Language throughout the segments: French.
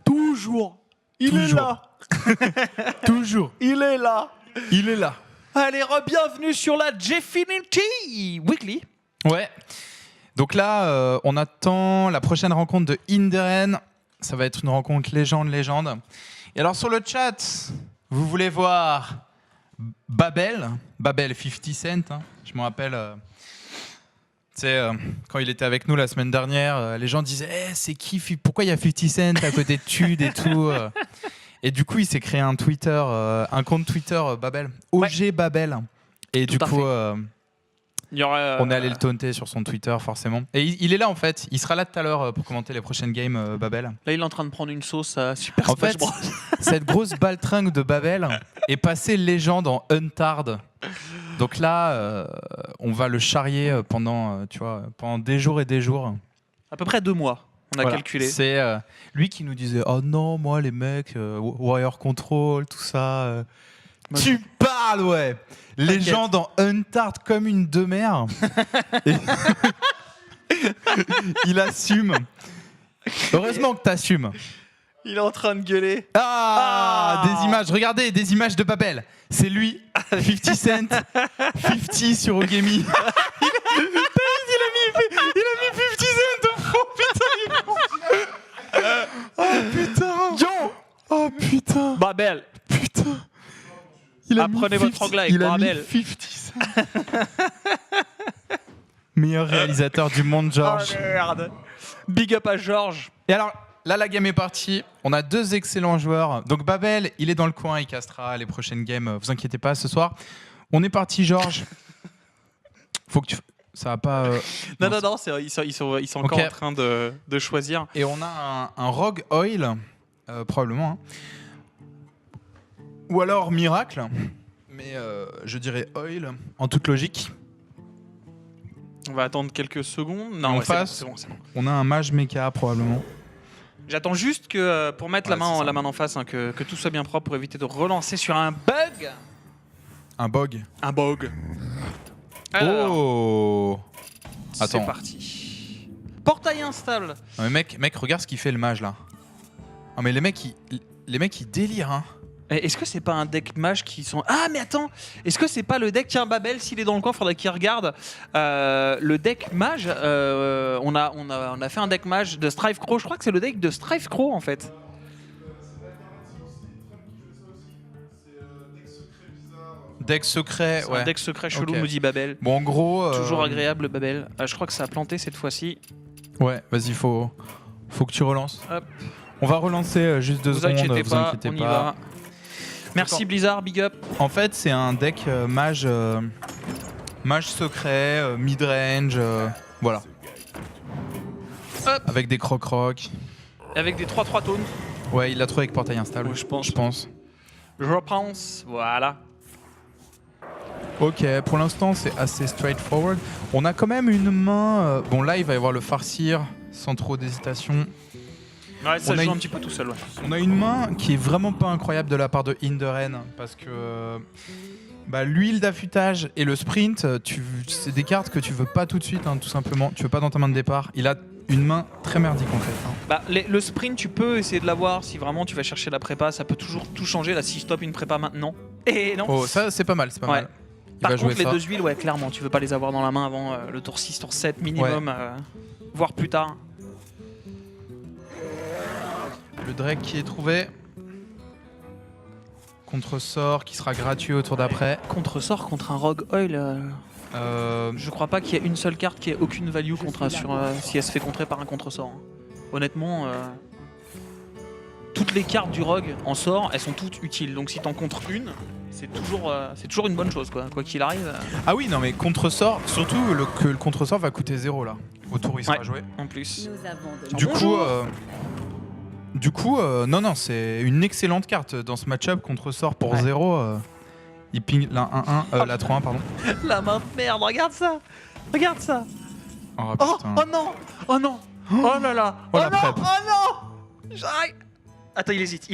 Toujours. Il est là. Toujours. Il est là. Il est là. Allez, re-bienvenue sur la Jeffinity Weekly. Ouais. Donc là, on attend la prochaine rencontre de Inderen. Ça va être une rencontre légende. Et alors sur le chat, vous voulez voir Babel 50 Cent. Hein. Je me rappelle, tu sais, quand il était avec nous la semaine dernière, les gens disaient c'est qui, pourquoi il y a 50 Cent à côté de Tude et tout. Et du coup, il s'est créé un Twitter, un compte Twitter Babel, OG Babel. Et Tout du à coup, Il y aura, on est allé le taunter sur son Twitter, forcément. Et il est là, en fait. Il sera là tout à l'heure pour commenter les prochaines games Babel. Là, il est en train de prendre une sauce à Super En Smash fait, Bros. cette grosse baltringue de Babel est passée légende en Untard. Donc là, on va le charrier pendant des jours et des jours. À peu près 2 mois, on a Voilà. calculé. C'est lui qui nous disait « Oh non, moi, les mecs, Warrior Control, tout ça... Moi, Tu parles, ouais. Légende en Untard comme une demeure. Et il assume. Heureusement que t'assumes. Il est en train de gueuler. Des images. Regardez, des images de Babel. C'est lui, 50 Cent, 50 sur Ogami. il a mis 50 Cent de fond, putain. Oh putain. Oh putain. Babel. Putain. Apprenez votre anglais avec Babel. 50 Cent. Meilleur réalisateur du monde, George. Oh merde. Big up à George. Et alors, là, la game est partie. On a 2 excellents joueurs. Donc, Babel, il est dans le coin. Il castera les prochaines games. Vous inquiétez pas, ce soir. On est parti, Georges. Faut que tu... Ça va pas... Non, c'est vrai, ils sont encore Ok. en train de choisir. Et on a un Rogue Oil, probablement. Hein. Ou alors Miracle. Mais je dirais Oil, en toute logique. On va attendre quelques secondes. En Non, face, c'est bon. on a un Mage Mecha, probablement. J'attends juste que pour mettre Ouais, c'est ça. la main en face, hein, que tout soit bien propre pour éviter de relancer sur un bug. Un Bog. Un bug. Alors, Oh. c'est Attends. parti. Portail instable. Non, mais mec, regarde ce qu'il fait le Mage, là. Ah, mais les mecs, ils délirent, hein. Est-ce que c'est pas un deck mage qui sont... Ah mais attends, est-ce que c'est pas le deck... Tiens, Babel, s'il est dans le coin, faudrait qu'il regarde. Le deck mage, on a fait un deck mage de Strife Crow. Je crois que c'est le deck de Strife Crow en fait. Deck secret, C'est ouais. un deck secret chelou, Ok. nous dit Babel. Bon, en gros... Toujours agréable, Babel. Je crois que ça a planté cette fois-ci. Ouais, vas-y, faut que tu relances. Hop. On va relancer juste 2 Vous secondes, inquiétez vous pas, inquiétez on y pas. va. Merci D'accord. Blizzard, big up. En fait, c'est un deck mage secret, mid-range, voilà. Hop. Avec des croc-roc. Avec des 3-3 tones. Ouais, il l'a trouvé avec portail instable. Ouais, je pense. Je pense. Je pense, voilà. Ok, pour l'instant, c'est assez straightforward. On a quand même une main... bon, là, il va y avoir le farcir, sans trop d'hésitation. Ouais, ça On a joue une- un petit peu tout seul, ouais. On a une main qui est vraiment pas incroyable de la part de Inderen, parce que l'huile d'affûtage et le sprint, c'est des cartes que tu veux pas tout de suite, hein, tout simplement. Tu veux pas dans ta main de départ. Il a une main très merdique en fait. Hein. Bah, le sprint, tu peux essayer de l'avoir si vraiment tu vas chercher la prépa. Ça peut toujours tout changer. Là, si je stoppe une prépa maintenant. Et non. Oh, ça c'est pas mal, c'est pas Ouais. mal. Il Par va contre, jouer les ça. 2 huiles, ouais, clairement, tu veux pas les avoir dans la main avant le tour 6, tour 7 minimum, voire plus tard. Le Drake qui est trouvé. Contre-sort qui sera gratuit au tour d'après. Contre-sort contre un Rogue Oil, je crois pas qu'il y ait une seule carte qui ait aucune value contre, si elle se fait contrer par un contre-sort. Hein. Honnêtement, toutes les cartes du Rogue en sort, elles sont toutes utiles. Donc si t'en contres une, c'est toujours une bonne chose, quoi qu'il arrive. Ah oui, non mais contre-sort, surtout que le contre-sort va coûter 0 là. Au tour où il sera joué. En plus. Nous avons de Du coup, non, c'est une excellente carte dans ce match-up contre-sort pour 0. Il ping la 1-1, la 3-1, pardon. La main de merde, regarde ça. Regarde ça. Oh, Oh, putain. oh non. Oh non. Oh là là. Oh, la non. prep. Oh non. J'arrive. Attends, il hésite.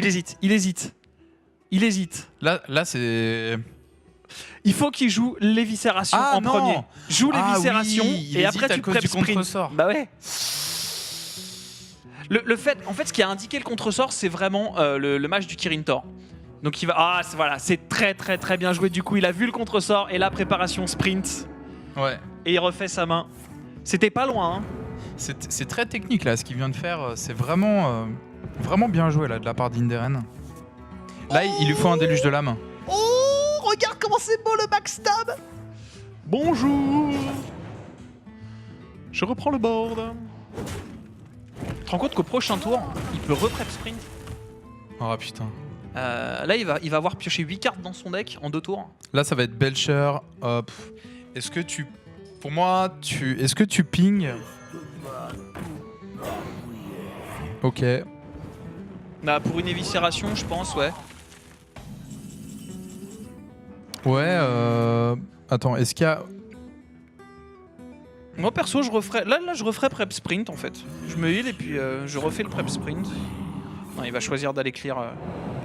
Là c'est... Il faut qu'il joue l'éviscération Ah, en non. premier. Joue Ah l'éviscération oui, il et hésite après à tu cause prep du sprint. contre-sort. Bah ouais. Le fait, en fait, ce qui a indiqué le contresort, c'est vraiment le match du Kirin Tor. Donc il va, voilà, c'est très bien joué. Du coup, il a vu le contresort et la préparation sprint. Ouais. Et il refait sa main. C'était pas loin. Hein. C'est très technique là, ce qu'il vient de faire. C'est vraiment bien joué là de la part d'Inderen. Là, il lui faut un déluge de lame. Oh, regarde comment c'est beau le backstab. Bonjour. Je reprends le board. Tu te rends compte qu'au prochain tour, il peut reprep sprint. Oh putain. Là, il va avoir pioché 8 cartes dans son deck en 2 tours. Là, ça va être Belcher. Hop. Est-ce que tu... Pour moi, est-ce que tu ping? Ok. Bah, pour une éviscération, je pense, ouais. Ouais, attends, est-ce qu'il y a... Moi, perso, je referais... Là, je referais prep sprint, en fait. Je me heal et puis je refais le prep sprint. Non, il va choisir d'aller clear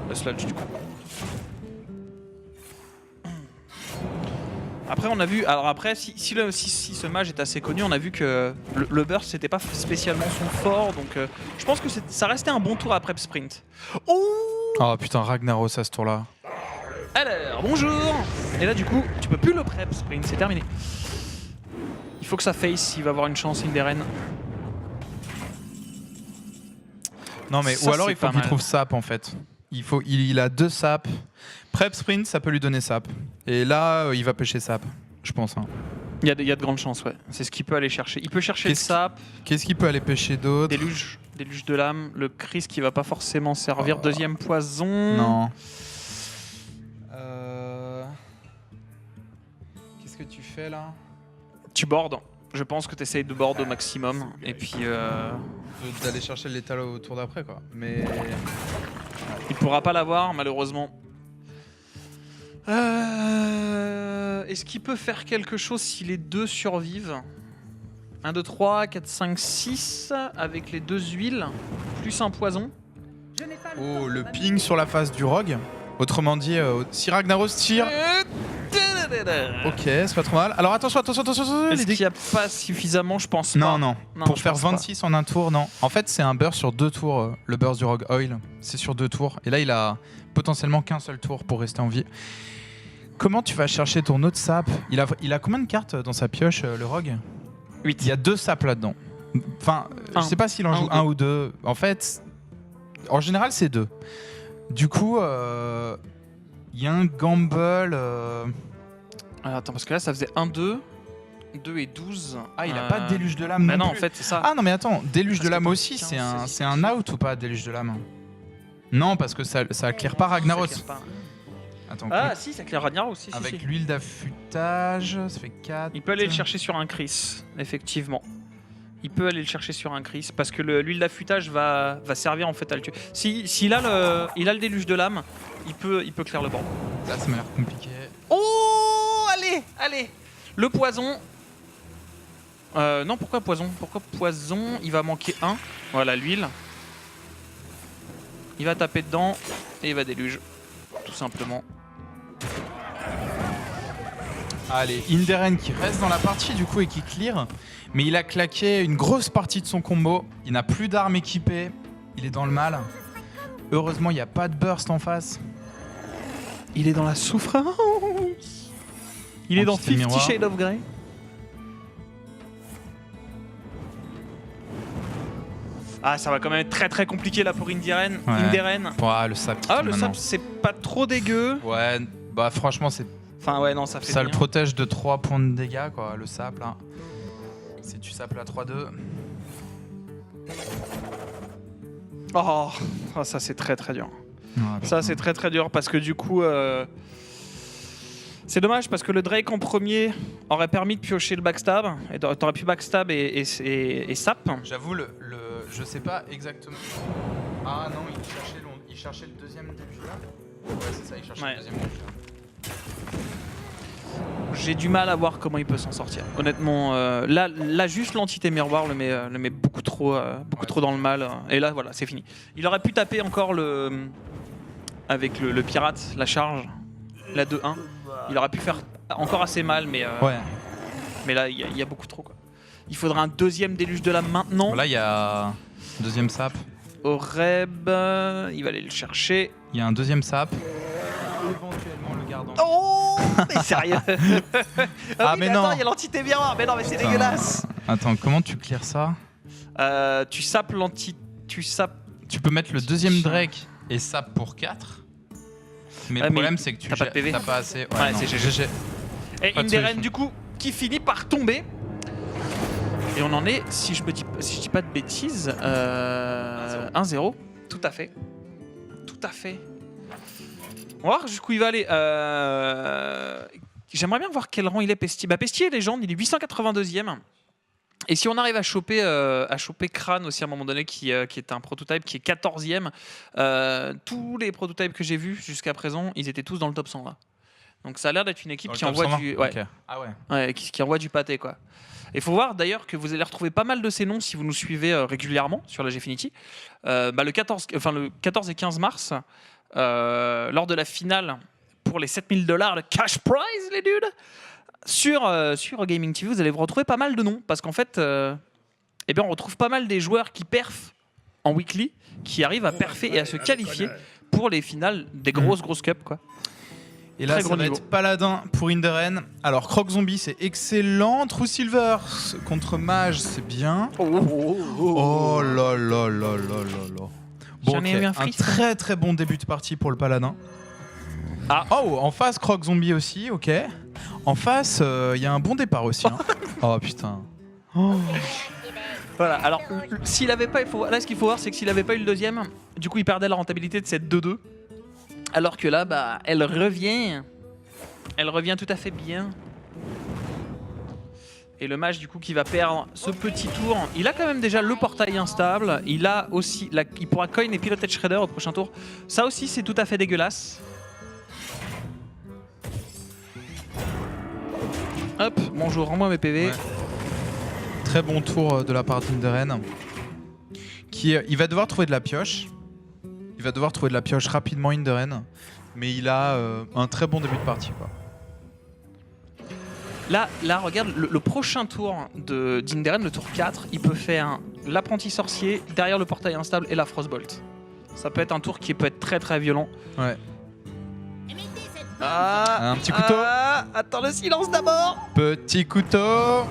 le sludge, du coup. Après, on a vu... Alors après, si ce mage est assez connu, on a vu que le burst, c'était pas spécialement son fort. Donc, je pense que ça restait un bon tour à prep sprint. Oh putain, Ragnaros à ce tour-là. Alors, bonjour. Et là, du coup, tu peux plus le prep sprint, c'est terminé. Il faut que ça face s'il va avoir une chance, Inderen. Non mais, Ça, ou alors c'est il faut pas qu'il mal. trouve sap en fait. Il a 2 sap. Prep sprint, ça peut lui donner sap. Et là, il va pêcher sap, je pense. Hein. Il y a de grandes chances, ouais. C'est ce qu'il peut aller chercher. Il peut chercher le sap, Qu'est-ce qu'il peut aller pêcher d'autre? déluge de l'âme, le Chris qui va pas forcément servir, deuxième poison. Non. Qu'est-ce que tu fais là? Tu boardes. Je pense que tu essayes de board au maximum. Et puis, D'aller chercher le létal au tour d'après quoi. Mais... il pourra pas l'avoir, malheureusement. Est-ce qu'il peut faire quelque chose si les deux survivent? 1, 2, 3, 4, 5, 6, avec les 2 huiles, plus un poison. Oh, le ping sur la face du rogue. Autrement dit, si Ragnaros tire... Ok, c'est pas trop mal. Alors attention. Est-ce les qu'il n'y a pas suffisamment? Je pense pas. Non. Non, Pour je faire pense pas. 26 en un tour, non. En fait, c'est un burst sur 2 tours, le burst du Rogue Oil. C'est sur 2 tours. Et là, il a potentiellement qu'un seul tour pour rester en vie. Comment tu vas chercher ton autre sap? Il a combien de cartes dans sa pioche, le Rogue? 8. Il y a 2 saps là-dedans. Enfin, je sais pas s'il en joue 1 ou 2. En fait, en général, c'est 2. Du coup, il y a un gamble... Attends, parce que là, ça faisait 1, 2, 2 et 12. Ah, il a pas de déluge de lame Mais non non, en plus. fait, c'est ça. Ah non, mais attends, déluge Parce de lame que aussi, 15, c'est un out ou pas, déluge de lame? Non, parce que ça claire pas Ragnaros. Ça claire pas. Attends, Ah, si, ça claire Ragnaros aussi. avec l'huile d'affûtage, ça fait 4. Il peut aller le chercher sur un Chris, effectivement. Il peut aller le chercher sur un Chris, parce que l'huile d'affûtage va servir en fait à le tuer. S'il a le déluge de lame, il peut clair le board. Là, ça m'a l'air compliqué. Oh, allez. Le poison. Non, pourquoi poison? Pourquoi poison? Il va manquer 1. Voilà, l'huile. Il va taper dedans et il va déluge. Tout simplement. Allez, Inderen qui reste dans la partie du coup et qui clear. Mais il a claqué une grosse partie de son combo. Il n'a plus d'armes équipées. Il est dans le mal. Heureusement, il n'y a pas de burst en face. Il est dans la souffrance. Il est dans petit 50 miroir. Shades of Grey. Ah, ça va quand même être très compliqué là pour Inderen. Ouais. Inderen. Ah, le sap. Ah, le maintenant. sap, c'est pas trop dégueu. Ouais, bah franchement, Enfin, ouais, non, ça fait ça le bien. protège de 3 points de dégâts, quoi, le sap là. Si tu sapes la 3-2. Oh, ça c'est très dur. Ah, Ça c'est très dur parce que du coup c'est dommage parce que le Drake en premier aurait permis de piocher le backstab et t'aurais pu backstab et sap. J'avoue, je sais pas exactement. Ah non, il cherchait le deuxième début là. Ouais, c'est ça, il cherchait Ouais. le deuxième début. J'ai du mal à voir comment il peut s'en sortir. Honnêtement, là juste l'entité miroir le met beaucoup trop dans le mal. Et là voilà, c'est fini. Il aurait pu taper encore avec le pirate, la charge, la 2-1. Il aurait pu faire encore assez mal, mais Ouais. mais là il y a beaucoup trop quoi. Il faudra un deuxième déluge de lame maintenant. Là, il y a un deuxième sap. Oreb, il va aller le chercher. Il y a un deuxième sap. Éventuellement le gardant. Oh, mais sérieux. Ah, oui, mais attends, non. il y a l'entité miroir. Mais non, mais c'est Putain. dégueulasse. Attends, comment tu clears ça? Tu sapes l'entité. Tu sapes. Tu peux mettre le deuxième Drake et sap pour 4. Mais Ah, le problème, mais c'est que tu t'as pas de PV. t'as pas assez. Ouais, non. c'est GG. Et Pas de Inderen, solution. du coup, qui finit par tomber. Et on en est, si je dis pas de bêtises, 1-0. Tout à fait. Tout à fait. On va voir jusqu'où il va aller. J'aimerais bien voir quel rang il est, Pestier. Bah, Pestier est légende, il est 882e. Et si on arrive à choper Crâne aussi à un moment donné, qui est un prototype qui est 14e, tous les prototypes que j'ai vus jusqu'à présent, ils étaient tous dans le top 100 là. Donc ça a l'air d'être une équipe qui envoie du, Ok. Ah ouais. qui envoie du pâté quoi. Il faut voir d'ailleurs que vous allez retrouver pas mal de ces noms si vous nous suivez régulièrement sur la Gfinity. Le 14 et 15 mars, lors de la finale pour les $7000 de cash prize, les dudes, sur Gaming TV, vous allez vous retrouver pas mal de noms parce qu'en fait, on retrouve pas mal des joueurs qui perfent en weekly, qui arrivent à perfer et à se qualifier pour les finales des grosses cups quoi. Et là, Très ça gros va niveau. être Paladin pour Inderen. Alors, Croc Zombie, c'est excellent. True Silver contre Mage, c'est bien. Oh là là là là là là. Bon, J'en ai ok. eu un Un freeze. très très bon début de partie pour le Paladin. Ah. Oh, en face, Croc Zombie aussi, ok. En face, il y a un bon départ aussi. Hein. Oh putain. Oh. Voilà, alors s'il avait pas, là ce qu'il faut voir c'est que s'il avait pas eu le deuxième, du coup il perdait la rentabilité de cette 2-2. Alors que là, bah, elle revient tout à fait bien. Et le mage du coup qui va perdre ce petit tour, il a quand même déjà le portail instable, il a aussi, il pourra coin et piloter Shredder au prochain tour. Ça aussi c'est tout à fait dégueulasse. Hop, bonjour, rends-moi mes PV. Ouais. Très bon tour de la part d'Inderen. Il va devoir trouver de la pioche. Il va devoir trouver de la pioche rapidement, Inderen. Mais il a un très bon début de partie, quoi. Là, regarde, le prochain tour d'Inderen, le tour 4, il peut faire l'apprenti sorcier, derrière le portail instable et la Frostbolt. Ça peut être un tour qui peut être très très violent. Ouais. Ah, Un petit couteau. Attends le silence d'abord. Petit couteau.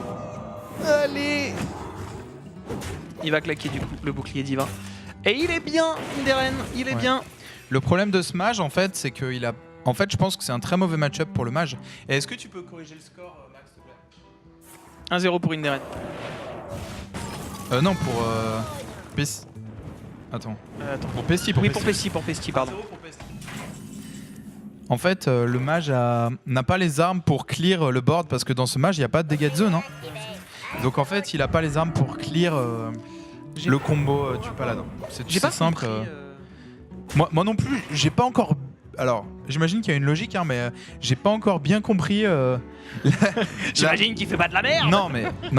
Allez. Il va claquer du coup le bouclier divin. Et il est bien, Inderen, il est bien. Le problème de ce mage, en fait, c'est qu'il a... En fait, je pense que c'est un très mauvais match-up pour le mage. Et est-ce que tu peux corriger le score, Max, s'il te plaît ? 1-0 pour Inderen. Non, pour... Pes... Attends. Attends. Pour Pesti, Oui, pour Pesti, pardon. En fait, le mage n'a pas les armes pour clear le board parce que dans ce mage, il n'y a pas de dégâts de zone. Hein. Donc en fait, il n'a pas les armes pour clear le combo du paladin. J'ai pas simple. compris, Moi non plus, j'ai pas encore... Alors, j'imagine qu'il y a une logique, hein, mais j'ai pas encore bien compris... J'imagine qu'il fait pas de la merde. Non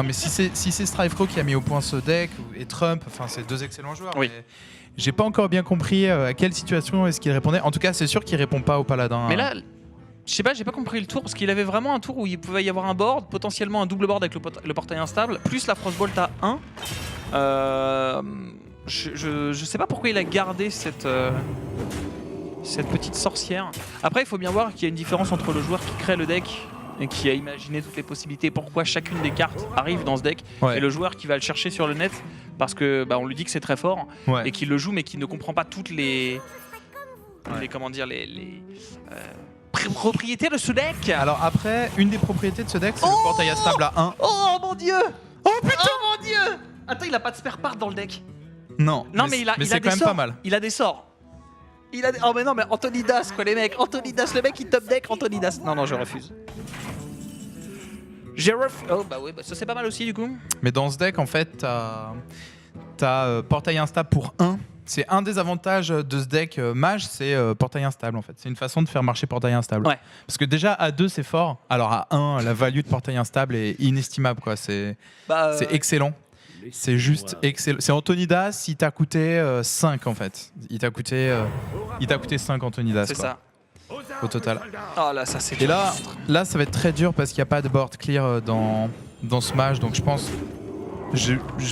mais si c'est Strifecrow qui a mis au point ce deck et Trump, enfin c'est deux excellents joueurs. Oui. Mais j'ai pas encore bien compris à quelle situation est-ce qu'il répondait. En tout cas, c'est sûr qu'il répond pas au paladin. Mais là, je sais pas, j'ai pas compris le tour parce qu'il avait vraiment un tour où il pouvait y avoir un board, potentiellement un double board avec le portail instable, plus la Frostbolt à 1. Je sais pas pourquoi il a gardé cette petite sorcière. Après, il faut bien voir qu'il y a une différence entre le joueur qui crée le deck et qui a imaginé toutes les possibilités, pourquoi chacune des cartes arrive dans ce deck, Ouais. et le joueur qui va le chercher sur le net parce que bah, on lui dit que c'est très fort Ouais. et qui le joue mais qui ne comprend pas toutes les propriétés de ce deck. Alors après, une des propriétés de ce deck, c'est Oh le portail instable à 1. Oh mon dieu! Oh putain! Oh mon dieu! Attends, il a pas de spare part dans le deck. Non, Mais il a c'est des quand même sorts. pas mal. Il a des sorts. Oh mais non, mais Anthony Das quoi les mecs. Anthony Das, le mec qui top deck Anthony Das. Non, je refuse. Oh bah oui, bah ça c'est pas mal aussi du coup. Mais dans ce deck, en fait, t'as portail instable pour 1. C'est un des avantages de ce deck mage, c'est portail instable en fait. C'est une façon de faire marcher portail instable. Ouais. Parce que déjà à 2 c'est fort, alors à 1 la value de portail instable est inestimable quoi. C'est excellent. C'est juste excellent. C'est Anthony Das, il t'a coûté 5 en fait. Il t'a coûté 5 Anthony Das. C'est quoi, ça. au total. Oh là, ça c'est. Et là ça va être très dur parce qu'il n'y a pas de board clear dans ce match. Donc je pense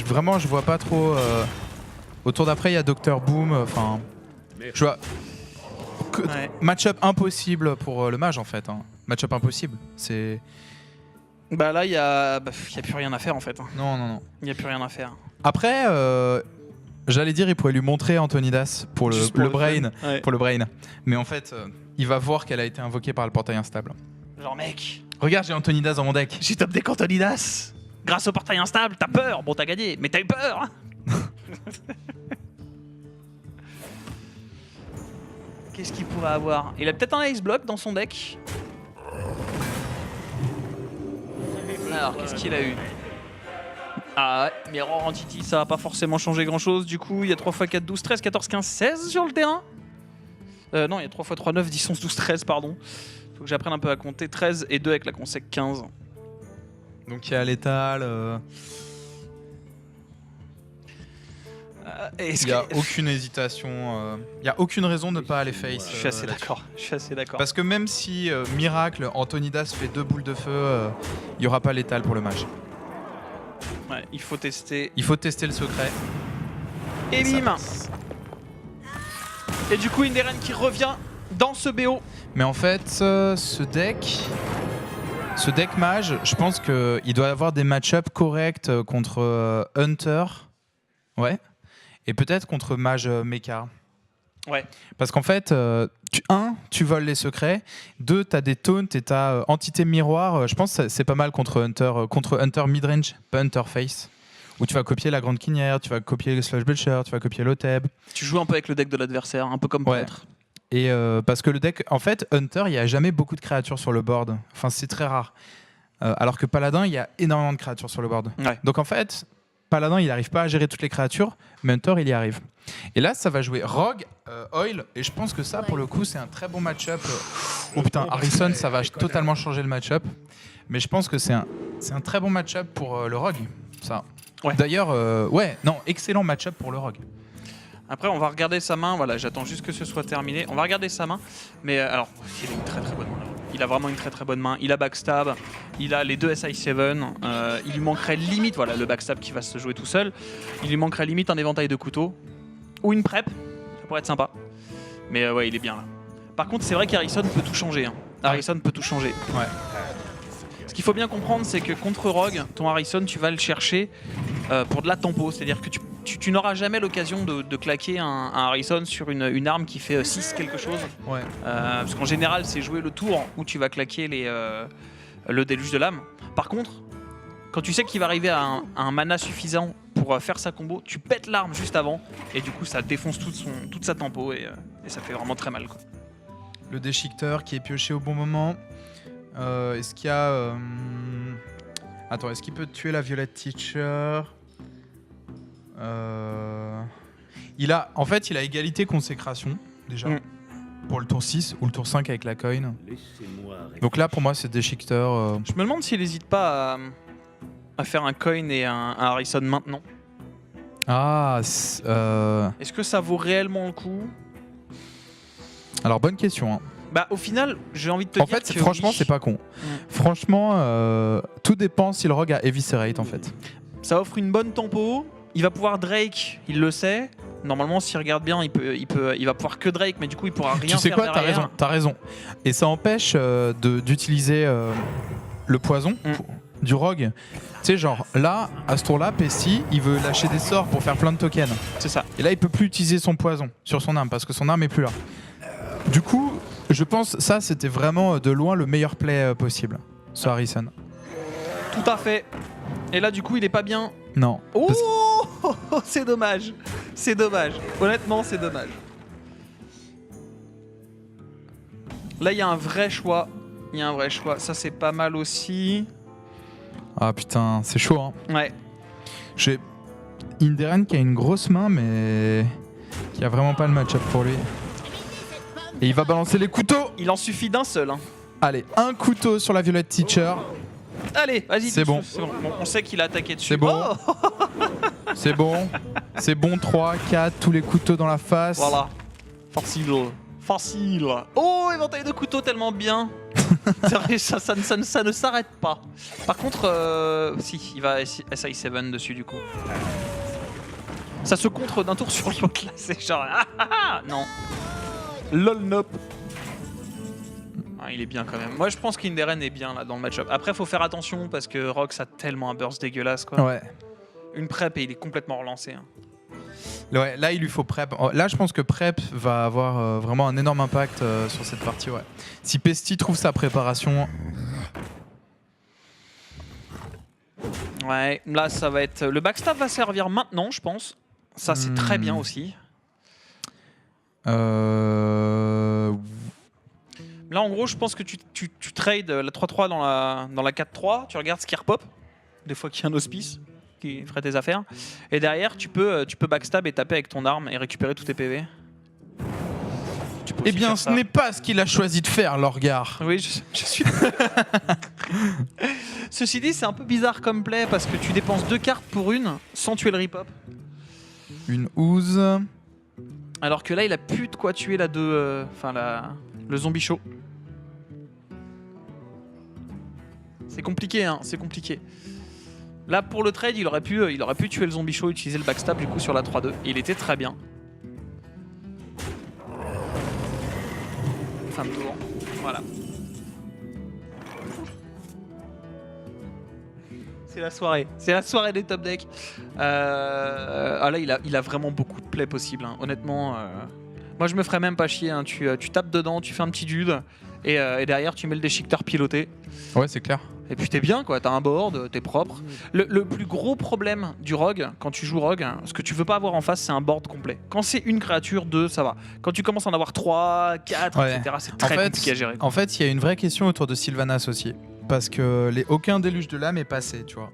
Vraiment, je vois pas trop. Au tour d'après, il y a Dr Boom. Enfin, je vois. Ouais. Match-up impossible pour le mage en fait. Hein. Match-up impossible. C'est. Bah là, il y a plus rien à faire en fait. Non. Il y a plus rien à faire. Après, j'allais dire, il pourrait lui montrer Antonidas pour Juste le le brain. fun. Ouais. Pour le brain. Mais en fait, il va voir qu'elle a été invoquée par le portail instable. Genre mec, Regarde, j'ai Antonidas dans mon deck. j'ai top deck Antonidas. Grâce au portail instable, t'as peur. Bon, t'as gagné, mais t'as eu peur. Qu'est-ce qu'il pourrait avoir? Il a peut-être un Ice Block dans son deck. Alors, qu'est-ce qu'il a eu? Ah ouais, Mirror Entity, ça va pas forcément changer grand-chose. Du coup, il y a 3 x 4, 12, 13, 14, 15, 16 sur le terrain. Non, il y a 3 x 3, 9, 10, 11, 12, 13, pardon. Faut que j'apprenne un peu à compter. 13 et 2 avec la consec 15. Donc il y a l'étal. Il n'y a aucune hésitation. Il n'y a aucune raison de ne pas aller face. Je suis assez d'accord. Je suis assez d'accord. Parce que même si miracle, Antonidas fait 2 boules de feu, il n'y aura pas l'étal pour le mage. Ouais, il faut tester. Il faut tester le secret. Et bim. Et du coup, Inderen qui revient dans ce BO. Mais en fait, ce deck mage, je pense qu'il doit avoir des match-ups corrects contre Hunter. Ouais. Et peut-être contre mage mecha. Ouais. Parce qu'en fait, tu voles les secrets. 2, tu as des taunts et tu as entité miroir. Je pense que c'est pas mal contre Hunter midrange, pas Hunter face. Où tu vas copier la Grande Quinière, tu vas copier le Slush Belcher, tu vas copier l'Oteb. Tu joues un peu avec le deck de l'adversaire, un peu comme Prêtre. Et parce que le deck, en fait, Hunter, il n'y a jamais beaucoup de créatures sur le board. Enfin, c'est très rare. Alors que Paladin, il y a énormément de créatures sur le board. Ouais. Donc en fait, Paladin, il n'arrive pas à gérer toutes les créatures, mais Hunter, il y arrive. Et là, ça va jouer Rogue, Oil, et je pense que ça, pour le coup, c'est un très bon match-up. Oh putain, Harrison, ça va totalement changer le match-up. Mais je pense que c'est un très bon match-up pour le Rogue. Ça. Ouais. D'ailleurs, excellent match-up pour le Rogue. Après, on va regarder sa main. Voilà, j'attends juste que ce soit terminé. On va regarder sa main. Mais alors, il a une très très bonne main. Il a vraiment une très très bonne main. Il a backstab. Il a les 2 SI7. Il lui manquerait limite, voilà, le backstab qui va se jouer tout seul. Il lui manquerait limite un éventail de couteaux. Ou une prep. Ça pourrait être sympa. Mais ouais, il est bien là. Par contre, c'est vrai qu'Harrison peut tout changer. Hein. Harrison peut tout changer. Ouais. Ce qu'il faut bien comprendre, c'est que contre Rogue, ton Harrison, tu vas le chercher pour de la tempo. C'est-à-dire que tu n'auras jamais l'occasion de claquer un Harrison sur une arme qui fait 6 quelque chose. Ouais. Parce qu'en général, c'est jouer le tour où tu vas claquer le déluge de l'âme. Par contre, quand tu sais qu'il va arriver à un mana suffisant pour faire sa combo, tu pètes l'arme juste avant. Et du coup, ça défonce toute sa tempo et ça fait vraiment très mal, quoi. Le déchiqueteur qui est pioché au bon moment. Est-ce qu'il y a... Attends, est-ce qu'il peut tuer la Violet Teacher? En fait, il a égalité consécration, déjà. Pour le tour 6 ou le tour 5 avec la coin. Donc là, pour moi, c'est déchiqueteur. Je me demande s'il n'hésite pas à faire un coin et un Harrison maintenant. Ah, Est-ce que ça vaut réellement le coup? Alors, bonne question. Hein. Bah, au final, j'ai envie de te dire que... En fait, franchement, c'est pas con. Franchement, tout dépend si le rogue a Eviscerate, en fait. Ça offre une bonne tempo. Il va pouvoir Drake, il le sait. Normalement, s'il regarde bien, il va pouvoir que Drake, mais du coup, il pourra rien faire. Tu sais quoi, derrière. t'as raison. Et ça empêche d'utiliser le poison du rogue. Tu sais, genre, là, à ce tour-là, Pesty, il veut lâcher des sorts pour faire plein de tokens. C'est ça. Et là, il peut plus utiliser son poison sur son arme, parce que son arme est plus là. Du coup, je pense ça, c'était vraiment de loin le meilleur play possible, ce Harrison. Tout à fait. Et là, du coup, il est pas bien. Non. Oh, c'est dommage. C'est dommage. Honnêtement, c'est dommage. Là, il y a un vrai choix. Il y a un vrai choix. Ça, c'est pas mal aussi. Ah putain, c'est chaud, hein. Ouais. J'ai Inderen qui a une grosse main, mais qui a vraiment pas le match-up pour lui. Et il va balancer les couteaux. Il en suffit d'un seul. Hein. Allez, un couteau sur la Violet Teacher. Allez, vas-y. C'est bon. Bon, on sait qu'il a attaqué dessus. C'est bon. Oh. C'est bon. C'est bon, 3, 4, tous les couteaux dans la face. Voilà. Facile. Facile. Oh, éventail de couteaux tellement bien. Ça ne s'arrête pas. Par contre, si, il va SI7 dessus du coup. Ça se contre d'un tour sur l'autre là, c'est genre... non. Lol nope. Ah, il est bien quand même. Moi je pense qu'Inderen est bien là dans le match-up. Après faut faire attention parce que Rox a tellement un burst dégueulasse quoi. Ouais. Une prep et il est complètement relancé. Hein. Ouais, là il lui faut prep. Là je pense que prep va avoir vraiment un énorme impact sur cette partie. Ouais. Si Pesty trouve sa préparation. Ouais, là ça va être... Le backstab va servir maintenant je pense. Ça c'est très bien aussi. Là en gros je pense que tu trades la 3-3 dans la 4-3, tu regardes ce qui repop, des fois qu'il y a un auspice qui ferait tes affaires, et derrière tu peux backstab et taper avec ton arme et récupérer tous tes PV. Eh bien ce n'est pas ce qu'il a choisi de faire Lorgar. Oui je suis... Ceci dit c'est un peu bizarre comme play parce que tu dépenses 2 cartes pour une sans tuer le ripop. Une ooze. Alors que là il a plus de quoi tuer la 2, le zombie chaud. C'est compliqué, hein, c'est compliqué. Là, pour le trade, il aurait pu tuer le zombie chaud, utiliser le backstab du coup sur la 3-2. Et il était très bien. Fin de tour. Voilà. C'est la soirée. C'est la soirée des top decks. Ah là, il a vraiment beaucoup de plays possibles. Hein. Honnêtement, moi je me ferais même pas chier. Hein. Tu tapes dedans, tu fais un petit dude. Et derrière, tu mets le déchiqueteur piloté. Ouais, c'est clair. Et puis t'es bien quoi, t'as un board, t'es propre. Le plus gros problème du rogue, quand tu joues rogue, ce que tu veux pas avoir en face, c'est un board complet. Quand c'est une créature, 2, ça va. Quand tu commences à en avoir 3, 4, ouais. etc., c'est très compliqué à gérer. En fait, il y a une vraie question autour de Sylvanas aussi. Parce que aucun déluge de lame est passé, tu vois.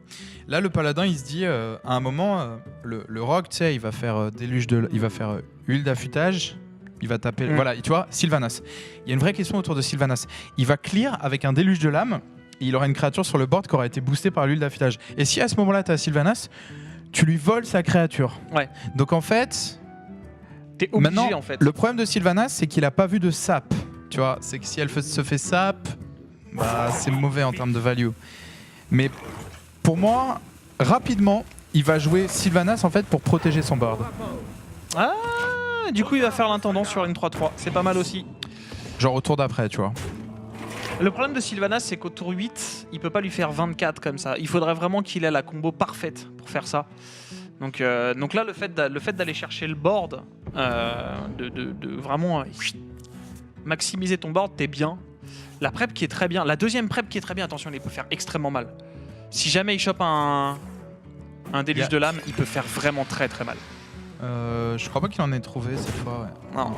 Là, le paladin, il se dit, à un moment, le rogue, tu sais, il va faire il va faire huile d'affûtage. Il va taper... Voilà, tu vois, Sylvanas. Il y a une vraie question autour de Sylvanas. Il va clear avec un déluge de lame. Et il aura une créature sur le board qui aura été boostée par l'huile d'affûtage. Et si à ce moment-là, tu as Sylvanas, tu lui voles sa créature. Ouais. Donc en fait... T'es obligé maintenant, en fait. Le problème de Sylvanas, c'est qu'il a pas vu de sap. Tu vois, c'est que si elle se fait sap, bah, c'est mauvais en termes de value. Mais pour moi, rapidement, il va jouer Sylvanas en fait pour protéger son board. Ah, du coup, il va faire l'intendant sur une 3-3. C'est pas mal aussi. Genre au tour d'après, tu vois. Le problème de Sylvanas, c'est qu'au tour 8, il peut pas lui faire 24 comme ça. Il faudrait vraiment qu'il ait la combo parfaite pour faire ça. Donc là, le fait d'aller chercher le board, de vraiment maximiser ton board, t'es bien. La prep qui est très bien. La deuxième prep qui est très bien, attention, il peut faire extrêmement mal. Si jamais il chope un déluge de lame, il peut faire vraiment très très mal. Je crois pas qu'il en ait trouvé cette fois, ouais. Non.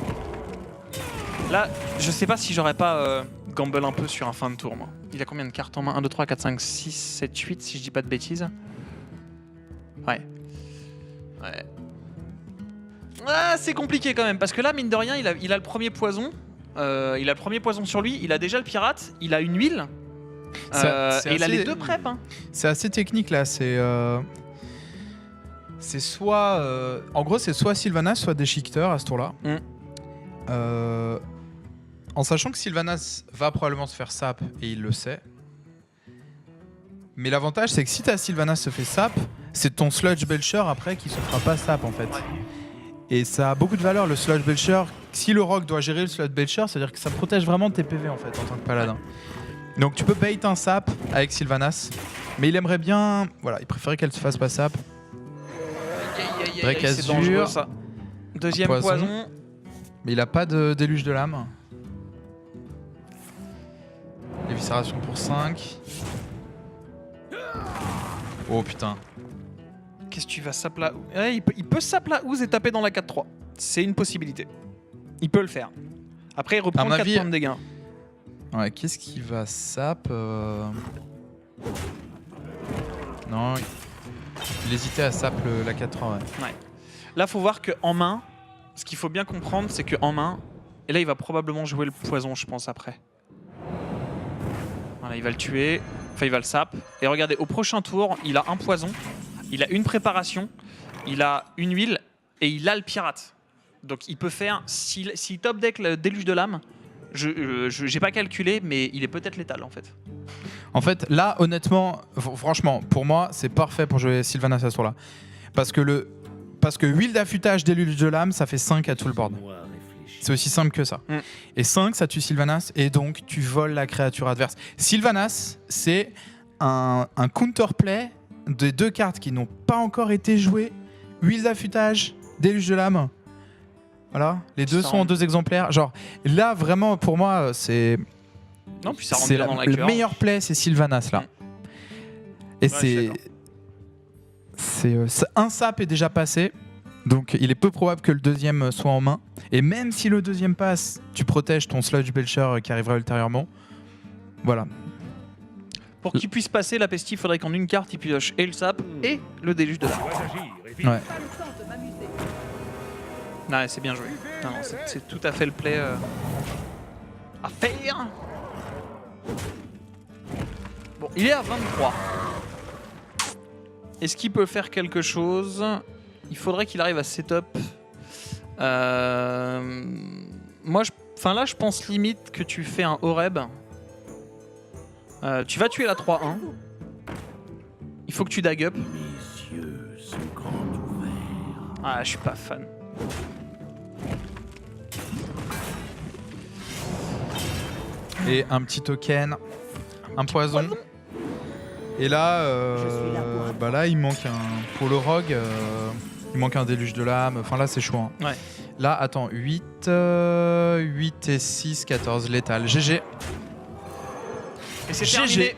Là, je sais pas si j'aurais pas gamble un peu sur un fin de tour, moi. Il a combien de cartes en main? 1, 2, 3, 4, 5, 6, 7, 8, si je dis pas de bêtises. Ouais. Ouais. Ah, c'est compliqué quand même, parce que là, mine de rien, il a le premier poison. Il a le premier poison sur lui, il a déjà le pirate, il a une huile. Et il a les 2 preps. Hein. C'est assez technique là, c'est soit... en gros, c'est soit Sylvanas, soit Déchiqueteur à ce tour-là. En sachant que Sylvanas va probablement se faire sap, et il le sait. Mais l'avantage, c'est que si ta Sylvanas se fait sap, c'est ton Sludge Belcher après qui se fera pas sap en fait. Ouais. Et ça a beaucoup de valeur le Sludge Belcher. Si le rogue doit gérer le Sludge Belcher, c'est-à-dire que ça protège vraiment tes PV en fait en tant que paladin. Donc tu peux bait un sap avec Sylvanas, mais il aimerait bien... Voilà, il préférait qu'elle se fasse pas sap. Drake Azur, ça. Deuxième poison. Mais il a pas de déluge de lame. Éviscération pour 5. Oh putain. Qu'est-ce que tu vas sap la... Ouais, il peut sap la Ooze et taper dans la 4-3. C'est une possibilité. Il peut le faire. Après, il reprend 4 points de dégâts. Ouais, qu'est-ce qu'il va sap Non, il hésitait à sap la 4-3, ouais. Là, faut voir qu'en main, ce qu'il faut bien comprendre, c'est qu'en main, et là, il va probablement jouer le poison, je pense, après. Voilà, il va le tuer, enfin, il va le sap. Et regardez, au prochain tour, il a un poison, il a une préparation, il a une huile et il a le pirate. Donc, il peut faire, s'il top deck le déluge de lame, J'ai pas calculé, mais il est peut-être létal en fait. En fait, là, honnêtement, franchement, pour moi, c'est parfait pour jouer Sylvanas à ce tour-là. Parce que huile d'affûtage, déluge de lame, ça fait 5 à tout le board. C'est aussi simple que ça. Et 5, ça tue Sylvanas, et donc tu voles la créature adverse. Sylvanas, c'est un counterplay des 2 cartes qui n'ont pas encore été jouées. Huile d'affûtage, déluge de lame. Voilà, les deux sont en 2 exemplaires. Genre, là, vraiment, pour moi, c'est... Non, puis ça rentre bien dans la le cœur. meilleur play, c'est Sylvanas, là. Et un sap est déjà passé, donc il est peu probable que le deuxième soit en main. Et même si le deuxième passe, tu protèges ton Sludge Belcher qui arrivera ultérieurement. Voilà. Pour qu'il puisse passer, la pestie, il faudrait qu'en une carte, il pioche et le sap et le déluge de lame. Ouais. Ouais, c'est bien joué. Non, c'est tout à fait le play à faire. Bon, il est à 23. Est-ce qu'il peut faire quelque chose? Il faudrait qu'il arrive à setup. Moi, là, je pense limite que tu fais un Oreb. Tu vas tuer la 3-1. Il faut que tu dag up. Ah, je suis pas fan. Et un petit token, un poison. Et là, là, il manque un... Pour le rogue, il manque un déluge de lame. Enfin, là, c'est chaud. Hein. Ouais. Là, attends, 8 et 6, 14, létal. GG. Et c'est terminé.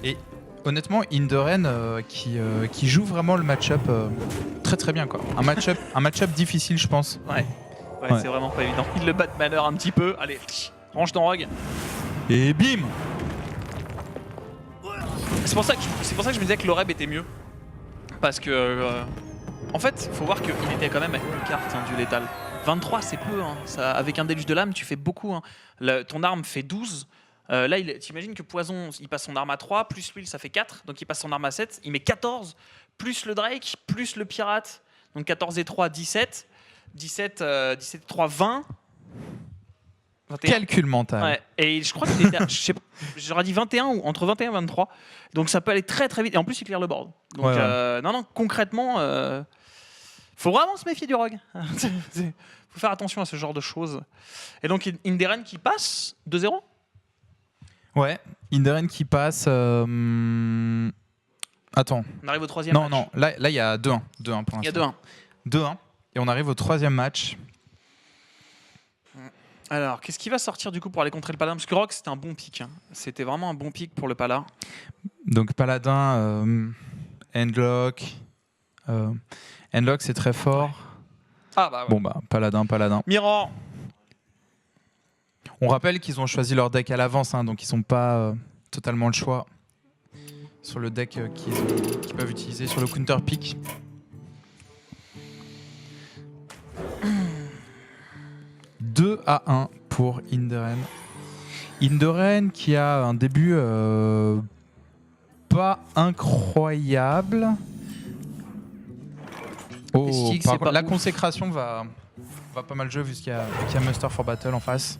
Et honnêtement, Inderen qui joue vraiment le match-up très très bien, quoi. Un match-up difficile, je pense. Ouais, c'est vraiment pas évident. Il le bat de malheur un petit peu. Allez, range ton rogue. Et bim. C'est pour ça que je me disais que l'Oreb était mieux. Parce que... en fait, faut voir qu'il était quand même avec une carte du létal. 23, c'est peu. Hein. Ça, avec un déluge de lame, tu fais beaucoup. Hein. Ton arme fait 12. Là, t'imagines que Poison, il passe son arme à 3, plus l'huile, ça fait 4. Donc il passe son arme à 7. Il met 14, plus le Drake, plus le Pirate. Donc 14 et 3, 17. 17 et 3, 20. 21. Calcul mental. Ouais. Et je crois qu'il était, j'aurais dit 21 ou entre 21 et 23. Donc ça peut aller très très vite. Et en plus, il clear le board. Donc non, concrètement, faut vraiment se méfier du rogue. Faut faire attention à ce genre de choses. Et donc Inderen qui passe 2-0. Ouais, Inderen qui passe. Attends. On arrive au 3e match. Non, là il y a 2-1. 2-1 pour l'instant. Il y a 2-1. 2-1. Et on arrive au 3e match. Alors, qu'est-ce qui va sortir du coup pour aller contrer le paladin? Parce que Rogue, c'était un bon pick. Hein. C'était vraiment un bon pick pour le paladin. Donc paladin, Endlock. Endlock, c'est très fort. Ah bah ouais. Bon bah, paladin. Mirror. On rappelle qu'ils ont choisi leur deck à l'avance, hein, donc ils n'ont pas totalement le choix sur le deck qu'ils peuvent utiliser sur le counter pick. « 2-1 pour Inderen. Inderen qui a un début pas incroyable. Oh, par contre, la consécration va pas mal jouer vu qu'il y a Muster for Battle en face.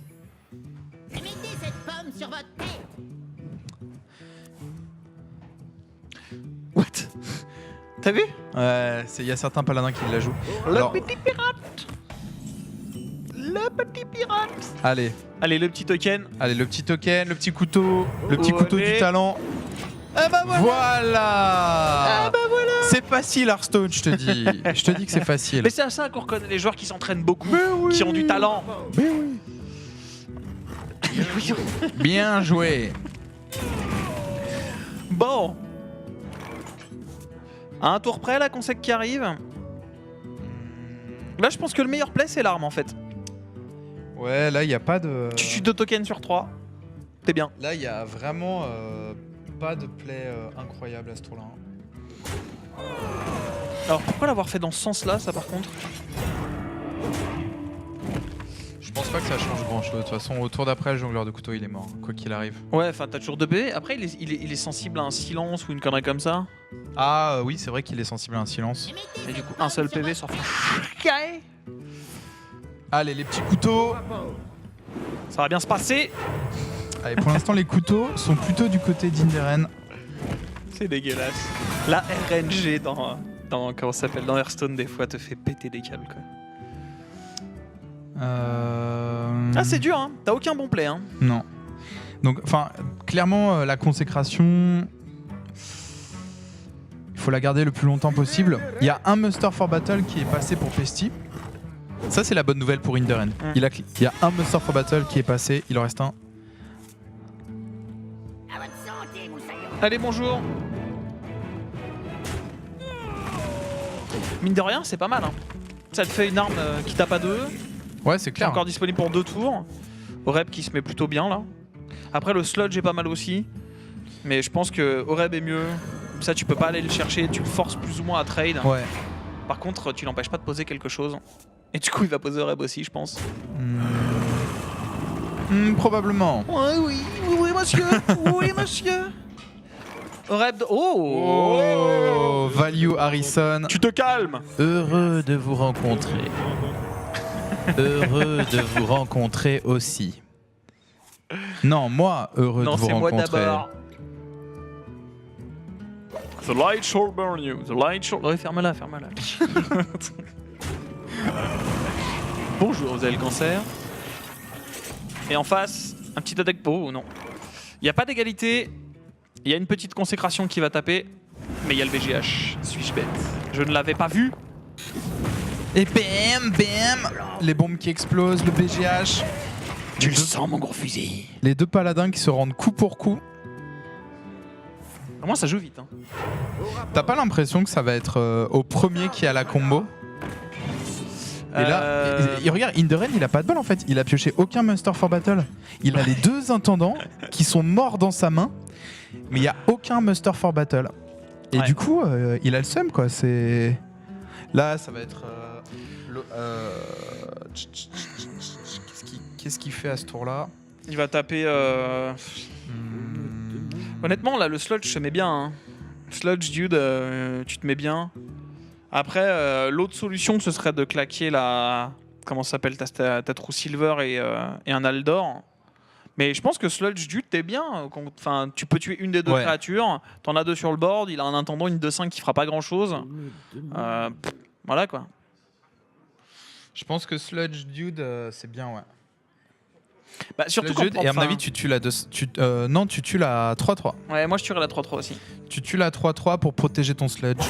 Mettez cette pomme sur votre tête. What? T'as vu? Ouais, il y a certains paladins qui la jouent. Le petit pirate. Le petit pirate. Allez, le petit token. Allez, le petit token, le petit couteau, couteau du talent. Ah bah Voilà. Ah bah voilà. C'est facile, Hearthstone, je te dis. Je te dis que c'est facile. Mais c'est à ça qu'on reconnaît les joueurs qui s'entraînent beaucoup, qui ont du talent. Mais oui. Bien joué. Bon. À un tour près, là, qu'on sait qui arrive. Là, je pense que le meilleur play, c'est l'arme, en fait. Ouais, là, il n'y a pas de... Tu tues 2 tokens sur 3. T'es bien. Là, il n'y a vraiment pas de play incroyable à ce tour-là. Alors, pourquoi l'avoir fait dans ce sens-là, ça, par contre? Je pense pas que ça change grand-chose. De toute façon, au tour d'après, le jongleur de couteau, il est mort, quoi qu'il arrive. Ouais, enfin, t'as toujours 2 PV. Après, il est sensible à un silence ou une connerie comme ça. Ah oui, c'est vrai qu'il est sensible à un silence. Et du coup, un seul PV sur... Allez, les petits couteaux. Ça va bien se passer. Allez, pour l'instant, les couteaux sont plutôt du côté d'Inderen. C'est dégueulasse. La RNG dans comment ça s'appelle, dans Hearthstone, des fois, te fait péter des câbles, quoi. Ah, c'est dur, hein. T'as aucun bon play, hein. Non. Donc, enfin, clairement, la consécration, il faut la garder le plus longtemps possible. Il y a un Muster for Battle qui est passé pour Pesty. Ça, c'est la bonne nouvelle pour Inderen. Il y a un Muster for Battle qui est passé, il en reste un. À votre santé, moussaillon. Allez, bonjour. Mine de rien, c'est pas mal, hein. Ça te fait une arme qui tape à 2. Ouais, c'est Qui est clair. encore disponible pour 2 tours. Oreb qui se met plutôt bien là. Après le sludge est pas mal aussi. Mais je pense que Oreb est mieux. Ça tu peux pas aller le chercher, tu le forces plus ou moins à trade. Ouais. Par contre tu l'empêches pas de poser quelque chose. Et du coup il va poser Oreb aussi je pense. Probablement. Ouais, oui monsieur, oui monsieur. Oreb Oh, Value Harrison. Tu te calmes. Heureux de vous rencontrer. Heureux de vous rencontrer aussi. Non, moi, heureux Non de vous c'est moi rencontrer. d'abord. The light shall burn you. The light shall... Ouais, ferme-la. Bonjour, vous avez le cancer. Et en face, un petit attaque. Oh non. Il n'y a pas d'égalité. Il y a une petite consécration qui va taper. Mais il y a le BGH. Suis-je bête? Je ne l'avais pas vu. Et bam, bam. Les bombes qui explosent, le BGH. Tu le sens, mon gros fusil. Les deux paladins qui se rendent coup pour coup. Au moins, ça joue vite. Hein. T'as pas l'impression que ça va être au premier qui a la combo? Et là, et regarde, Inderen, il a pas de bol en fait. Il a pioché aucun Muster for Battle. Il a les deux intendants qui sont morts dans sa main, mais il y a aucun Muster for Battle. Et du coup, il a le seum quoi. C'est là, ça va être. Qu'est-ce qu'il fait à ce tour-là? Il va taper. Honnêtement, là, le sludge se met bien. Hein. Sludge, dude, tu te mets bien. Après, l'autre solution, ce serait de claquer la... Comment ça s'appelle ta trou silver et un Aldor. Mais je pense que Sludge, dude, t'es bien. Enfin, tu peux tuer une des deux créatures. T'en as deux sur le board. Il a un intendant, une 2-5 qui fera pas grand-chose. Voilà, quoi. Je pense que Sludge Dude, c'est bien, ouais. Bah, surtout Sludge Dude, et à mon avis, tu tues la 3-3. Ouais, moi je tuerais la 3-3 aussi. Tu tues la 3-3 pour protéger ton Sludge.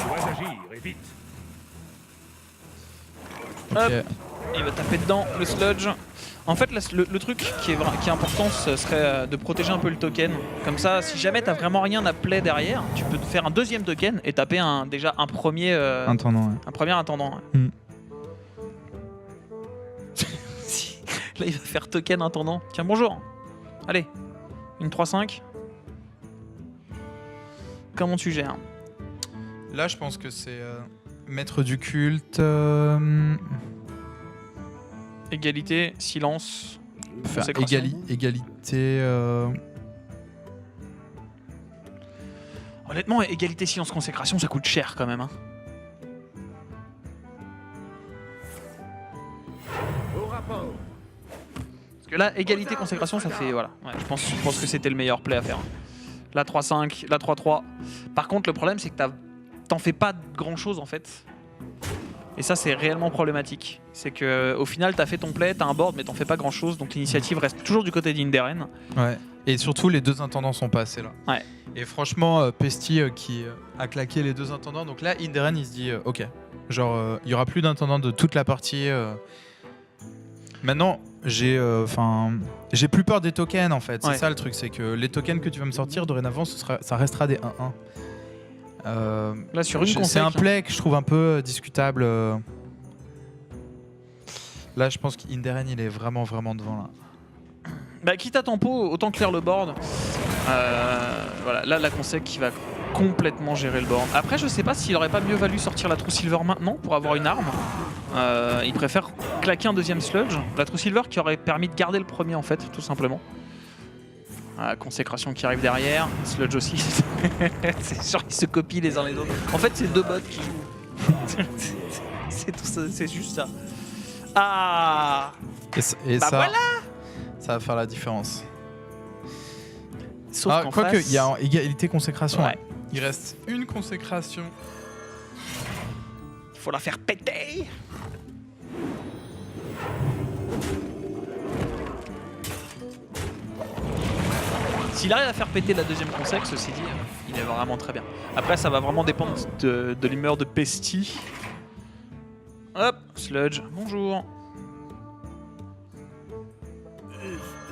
Hop. Il va taper dedans le sludge. En fait, le truc qui est important, ce serait de protéger un peu le token. Comme ça, si jamais t'as vraiment rien à play derrière, tu peux te faire un deuxième token et taper déjà un premier intendant. Ouais. Un premier intendant. Ouais. Là, il va faire token intendant. Tiens, bonjour. Allez, une 3-5. Comment tu gères? Là, je pense que c'est maître du culte. Égalité, silence. Égalité. Honnêtement, égalité, silence, consécration, ça coûte cher quand même. Hein. Parce que là, égalité, consécration, ça fait... Voilà. Ouais, je pense que c'était le meilleur play à faire. La 3-5, la 3-3. Par contre, le problème, c'est que t'en fais pas grand-chose en fait. Et ça, c'est réellement problématique. C'est qu'au final, t'as fait ton play, t'as un board, mais t'en fais pas grand-chose. Donc l'initiative reste toujours du côté d'Inderen. Ouais. Et surtout, les deux intendants sont pas assez là. Ouais. Et franchement, Pesty qui a claqué les deux intendants. Donc là, Inderen, il se dit, ok, genre, il y aura plus d'intendants de toute la partie. Maintenant, j'ai plus peur des tokens en fait. C'est ça le truc, c'est que les tokens que tu vas me sortir dorénavant, ça restera des 1-1. Là, sur une c'est un play que je trouve un peu discutable. Là, je pense qu'Inderen, il est vraiment devant là. Bah, quitte à tempo, autant clear le board. Voilà, là, la consec qui va complètement gérer le board. Après, je sais pas s'il aurait pas mieux valu sortir la True Silver maintenant pour avoir une arme. Il préfère claquer un deuxième sludge. La True Silver qui aurait permis de garder le premier en fait, tout simplement. Consécration qui arrive derrière, sludge aussi. C'est sûr qu'ils se copient les uns les autres. En fait, c'est deux bots qui jouent. C'est tout ça, c'est juste ça. Ah. Et bah ça, voilà. ça va faire la différence. Sauf qu'en quoique, face... il y a égalité consécration. Ouais. Il reste une consécration. Il faut la faire péter. S'il arrive à faire péter la deuxième consec, ceci dit, il est vraiment très bien. Après, ça va vraiment dépendre de l'humeur de Pesty. Hop, Sludge, bonjour.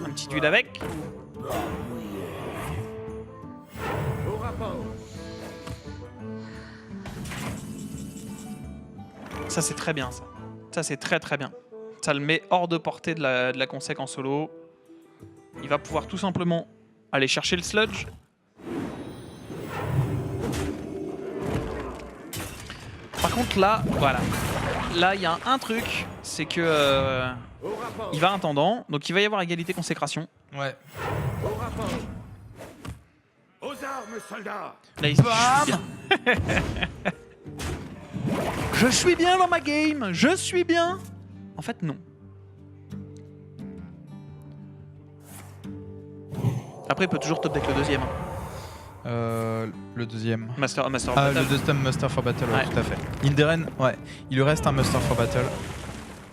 Un petit huile avec. Ça, c'est très bien, ça. Ça, c'est très très bien. Ça le met hors de portée de la consec en solo. Il va pouvoir tout simplement aller chercher le sludge. Par contre là, voilà. Là il y a un truc, c'est que il va intendant, donc il va y avoir égalité consécration. Ouais. Aux armes, soldats. Là il se dit, je suis bien dans ma game, je suis bien. En fait non. Après il peut toujours top deck le deuxième. Le deuxième. Master Ah, Battle. le deuxième Muster for Battle, ouais, Ouais. tout à fait. Inderen, ouais. Il lui reste un Muster for Battle.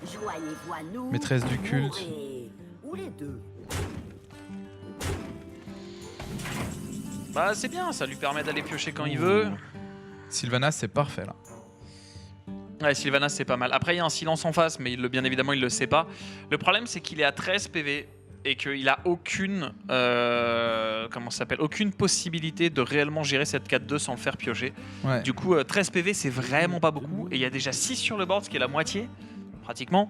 Joignez-vous à nous. Maîtresse du culte. mourrez. Ou les deux. Bah c'est bien, ça lui permet d'aller piocher quand il veut. Sylvanas, c'est parfait là. Ouais, Sylvanas c'est pas mal. Après il y a un silence en face, mais bien évidemment il le sait pas. Le problème c'est qu'il est à 13 PV et qu'il a aucune comment ça s'appelle, aucune possibilité de réellement gérer cette 4-2 sans le faire piocher. Ouais. Du coup 13 PV c'est vraiment pas beaucoup et il y a déjà 6 sur le board, ce qui est la moitié pratiquement.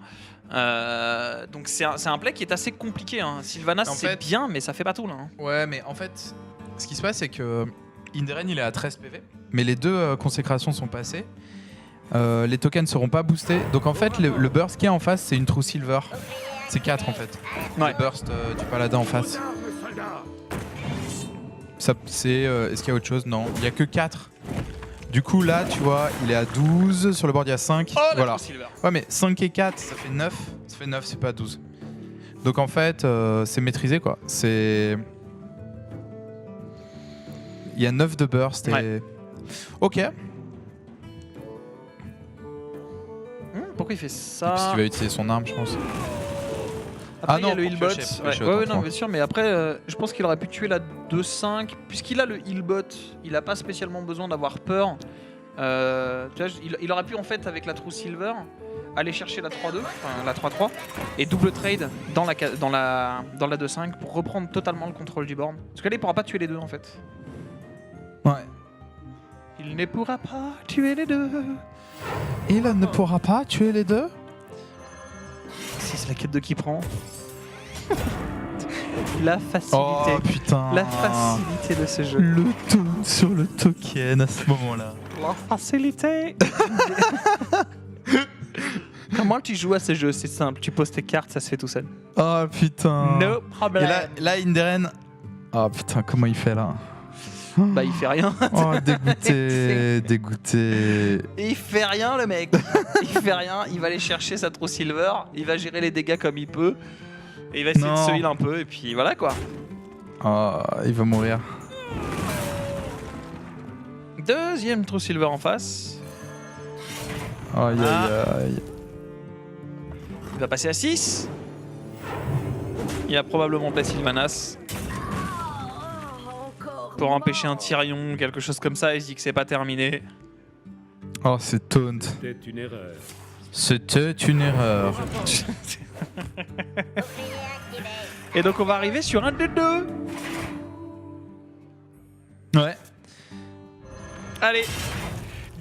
Donc c'est un play qui est assez compliqué, hein. Sylvanas En c'est fait- bien mais ça fait pas tout là, hein. Ouais, mais en fait, ce qui se passe, c'est que Inderen, il est à 13 PV, mais les deux consécrations sont passées. Les tokens ne seront pas boostés. Donc en fait, le burst qu'il y a en face, c'est une True Silver. C'est 4 en fait. Ouais. Le burst du paladin en face. Aux armes, soldats. Ça, c'est, est-ce qu'il y a autre chose? Non, il n'y a que 4. Du coup, là, tu vois, il est à 12. Sur le board, il y a 5. Oh la voilà. True Silver. Ouais, mais 5 et 4, ça fait 9. Ça fait 9, c'est pas 12. Donc en fait, c'est maîtrisé quoi. C'est. Il y a 9 de burst et. Ouais. Ok. Pourquoi il fait ça? Parce qu'il va utiliser son arme, je pense. Après, Ah il y a non, le pour healbot. piocher, pour Ouais, piocher, ouais, autant non, pour bien sûr, mais après, je pense qu'il aurait pu tuer la 2-5. Puisqu'il a le healbot, il a pas spécialement besoin d'avoir peur. Tu vois, il aurait pu, en fait, avec la True Silver, aller chercher la 3-2, enfin la 3-3, et double trade dans la 2-5 pour reprendre totalement le contrôle du board. Parce que là, il pourra pas tuer les deux, en fait. Ouais. Il ne pourra pas tuer les deux. Il ne pourra pas tuer les deux. Si c'est la quête de qui prend. La facilité. Oh putain. La facilité de ce jeu. Le taunt sur le token à ce moment-là. La facilité. Comment tu joues à ce jeu? C'est simple, tu poses tes cartes, ça se fait tout seul. Oh putain. No problem. Et là Inderen. Oh putain, comment il fait là? Bah il fait rien. Oh dégoûté, dégoûté. Il fait rien le mec. Il fait rien, il va aller chercher sa True Silver, il va gérer les dégâts comme il peut. Et il va essayer de Non. se heal un peu et puis voilà quoi. Oh, il va mourir. Deuxième True Silver en face. Aïe Ah. aïe aïe. Il va passer à 6. Il a probablement placé Sylvanas Encore. pour empêcher un Tyrion ou quelque chose comme ça. Il se dit que c'est pas terminé. Oh, c'est taunt. C'était une erreur. C'était une erreur. Et donc on va arriver sur un des deux. Ouais. Allez.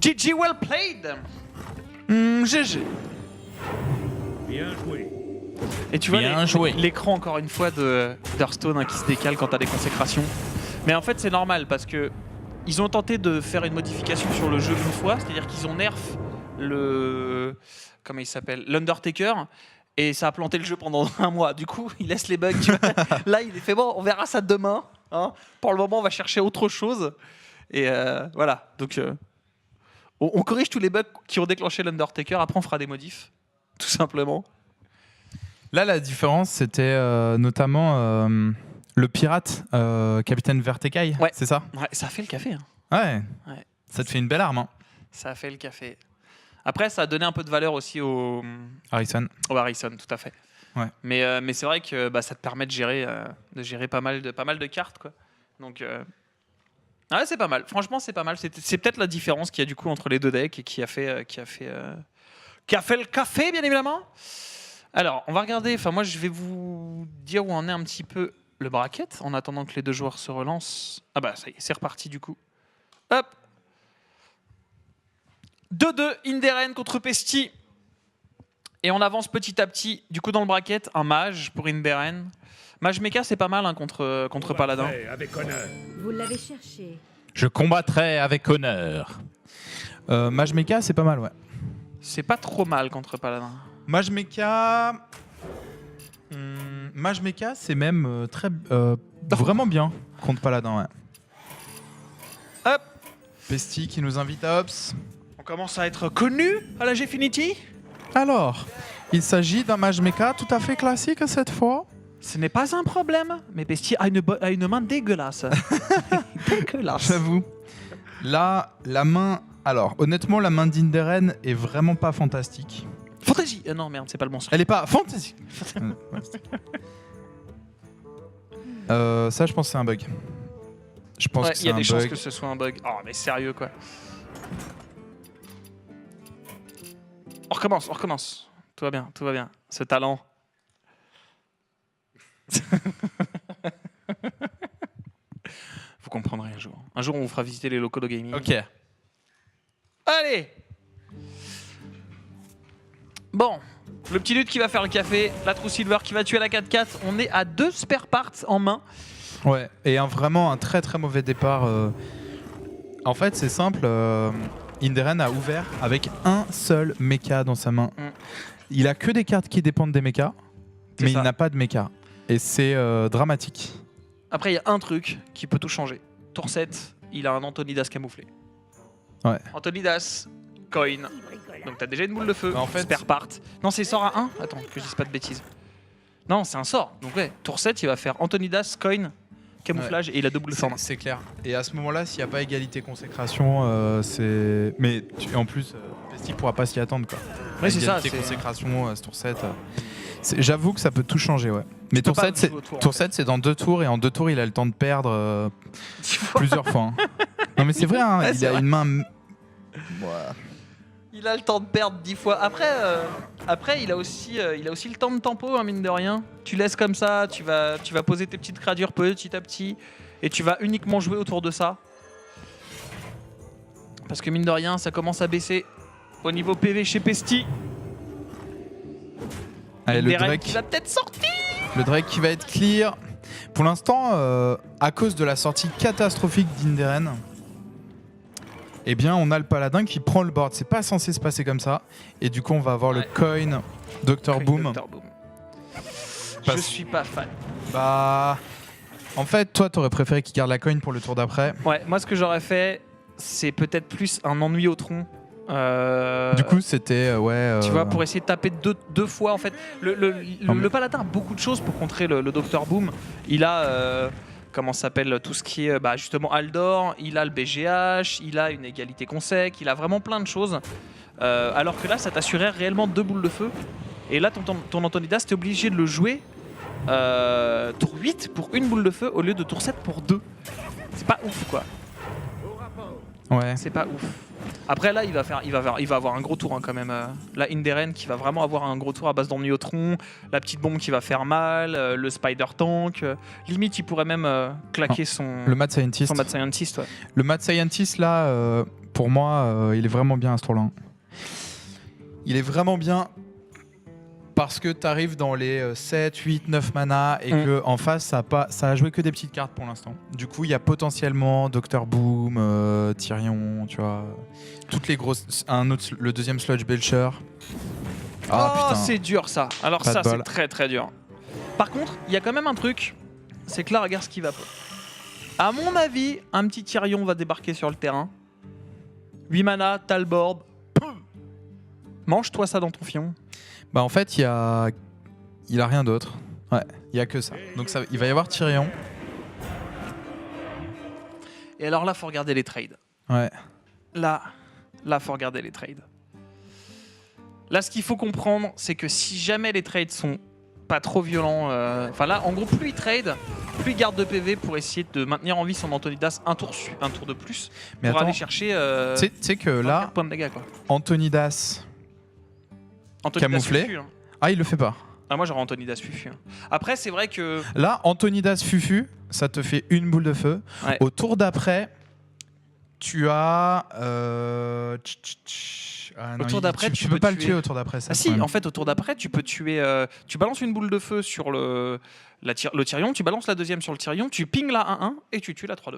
GG well played. GG. Bien joué. Et tu vois Bien joué. l'écran encore une fois de d'Hearthstone, hein, qui se décale quand t'as des consécrations. Mais en fait c'est normal parce que ils ont tenté de faire une modification sur le jeu une fois, c'est-à-dire qu'ils ont nerf le comment il s'appelle, l'Undertaker, et ça a planté le jeu pendant un mois. Du coup il laisse les bugs. Tu vois. Là il est fait bon, on verra ça demain. Hein. Pour le moment on va chercher autre chose. Et voilà donc on corrige tous les bugs qui ont déclenché l'Undertaker. Après on fera des modifs tout simplement. Là, la différence, c'était notamment le pirate, Capitaine Vertekai, Ouais. c'est ça? Ouais, ça fait le café. Hein. Ouais. Ouais. Ça te fait une belle arme, hein, Ça a fait le café. Après, ça a donné un peu de valeur aussi au Harrison. Harrison, tout à fait. Ouais. Mais c'est vrai que ça te permet de gérer pas mal de cartes, quoi. Donc, ouais, c'est pas mal. Franchement, c'est pas mal. C'est peut-être la différence qu'il y a du coup entre les deux decks et qui a fait le café, bien évidemment. Alors, on va regarder. Enfin, moi, je vais vous dire où en est un petit peu le bracket en attendant que les deux joueurs se relancent. Ah bah, ça y est, c'est reparti du coup. Hop. 2-2, Inderen contre Pesti. Et on avance petit à petit. Du coup, dans le bracket, un mage pour Inderen. Mage Mecha, c'est pas mal hein, contre Paladin. Avec honneur. Vous l'avez cherché. Je combattrai avec honneur. Mage Mecha, c'est pas mal, ouais. C'est pas trop mal contre Paladin. Mage Mecha... Mage Mecha, c'est même vraiment bien contre Paladin, ouais. Hop. Pesti qui nous invite à Ops. On commence à être connu à la Gfinity. Alors, il s'agit d'un Mage Mecha tout à fait classique cette fois. Ce n'est pas un problème, mais Pesti a une main dégueulasse. Dégueulasse. J'avoue. Là, la main... Alors, honnêtement, la main d'Inderen est vraiment pas fantastique. Fantasy. Non, merde, c'est pas le bon son. Elle est pas fantastique. Ça, je pense que c'est un bug. Je pense Ouais, que il c'est y a un des chances bug. que ce soit un bug. Oh, mais sérieux, quoi. On recommence. Tout va bien, tout va bien. Ce talent. Vous comprendrez un jour. Un jour, on vous fera visiter les locaux de gaming. Ok. Allez. Bon, le petit lutte qui va faire le café, la True Silver qui va tuer la 4-4. On est à 2 spare parts en main. Ouais, et vraiment un très très mauvais départ. En fait, c'est simple. Inderen a ouvert avec un seul mecha dans sa main. Il a que des cartes qui dépendent des mechas, C'est mais ça. il n'a pas de mecha. Et c'est dramatique. Après, il y a un truc qui peut tout changer. Tour 7, il a un Antonidas camouflé. Ouais. Antonidas, coin. Donc t'as déjà une boule de feu, Bah, en fait- spare part. Non, c'est sort à 1. Attends, que je dise pas de bêtises. Non, c'est un sort. Donc ouais, tour 7, il va faire Antonidas, coin, camouflage et il a deux boules de feu en main. C'est clair. Et à ce moment-là, s'il n'y a pas égalité consécration, c'est. Mais en plus, Pesti pourra pas s'y attendre, quoi. Ouais, c'est ça. Égalité consécration, ce tour 7. J'avoue que ça peut tout changer, ouais. Mais peux tour pas 7, c'est jouer au tour, en tour fait. 7, c'est dans 2 tours, et en 2 tours, il a le temps de perdre plusieurs fois. Hein. Non, mais c'est vrai, hein, Ouais, il c'est a vrai. une main. Il a le temps de perdre 10 fois. Après il a aussi le temps de tempo, hein, mine de rien. Tu laisses comme ça, tu vas poser tes petites créatures petit à petit, et tu vas uniquement jouer autour de ça. Parce que mine de rien, ça commence à baisser au niveau PV chez Pesti. Allez, le Inderen Drake. qui va peut-être sortir. Le Drake qui va être clear. Pour l'instant, à cause de la sortie catastrophique d'Inderen, eh bien, on a le Paladin qui prend le board. C'est pas censé se passer comme ça. Et du coup, on va avoir Ouais. le coin Dr Boom. Dr. Boom. Je Parce- suis pas fan. Bah, en fait, toi, t'aurais préféré qu'il garde la coin pour le tour d'après. Ouais, moi ce que j'aurais fait, c'est peut-être plus un ennui au tronc. Du coup, c'était ouais. Tu vois, pour essayer de taper deux fois en fait. Le Paladin a beaucoup de choses pour contrer le Dr Boom. Il a comment ça s'appelle tout ce qui est justement Aldor, il a le BGH, il a une égalité consec, il a vraiment plein de choses. Alors que là, ça t'assurait réellement 2 boules de feu. Et là, ton Antonidas, t'es obligé de le jouer tour 8 pour une boule de feu au lieu de tour 7 pour 2. C'est pas ouf quoi. Ouais. C'est pas ouf. Après là, il va avoir un gros tour hein, quand même. Là, Inderen qui va vraiment avoir un gros tour à base d'ennui au tronc, la petite bombe qui va faire mal, le Spider Tank. Limite, il pourrait même claquer son Le Mad Scientist. Mad Scientist. Ouais. Le Mad Scientist, là, pour moi, il est vraiment bien à ce tour-là. Il est vraiment bien parce que tu arrives dans les 7, 8, 9 mana et que en face, ça a joué que des petites cartes pour l'instant. Du coup, il y a potentiellement Dr Boom, Tyrion, tu vois. Toutes les grosses. Le deuxième Sludge Belcher. Ah Oh, putain. c'est dur ça. Alors Pas de ça, c'est bol. très très dur. Par contre, il y a quand même un truc. C'est que là, regarde ce qu'il va. À mon avis, un petit Tyrion va débarquer sur le terrain. 8 mana, t'as le board. Mange-toi ça dans ton fion. Bah en fait, il y a Il a rien d'autre. Ouais, il y a que ça. Donc il va y avoir Tyrion. Et alors là, faut regarder les trades. Ouais. Là, faut regarder les trades. Là, ce qu'il faut comprendre, c'est que si jamais les trades sont pas trop violents, enfin là, en gros, plus il trade, plus il garde de PV pour essayer de maintenir en vie son Antonidas un tour de plus, Mais pour attends, aller chercher tu sais que 24 là, points de dégâts, quoi. Antonidas Antonidas camouflé. Fufu, hein. Ah, il le fait pas. Ah, moi, j'aurais Antonidas Fufu. Hein. Après, c'est vrai que... Là, Antonidas Fufu, ça te fait une boule de feu. Ouais. Au tour d'après, tu as. Au tour d'après, tu peux pas le tuer au tour d'après. Ah si, en fait, au tour d'après, tu peux tuer... tu balances une boule de feu sur le Tyrion, tu balances la deuxième sur le Tyrion, tu pings la 1-1 et tu tues la 3-2.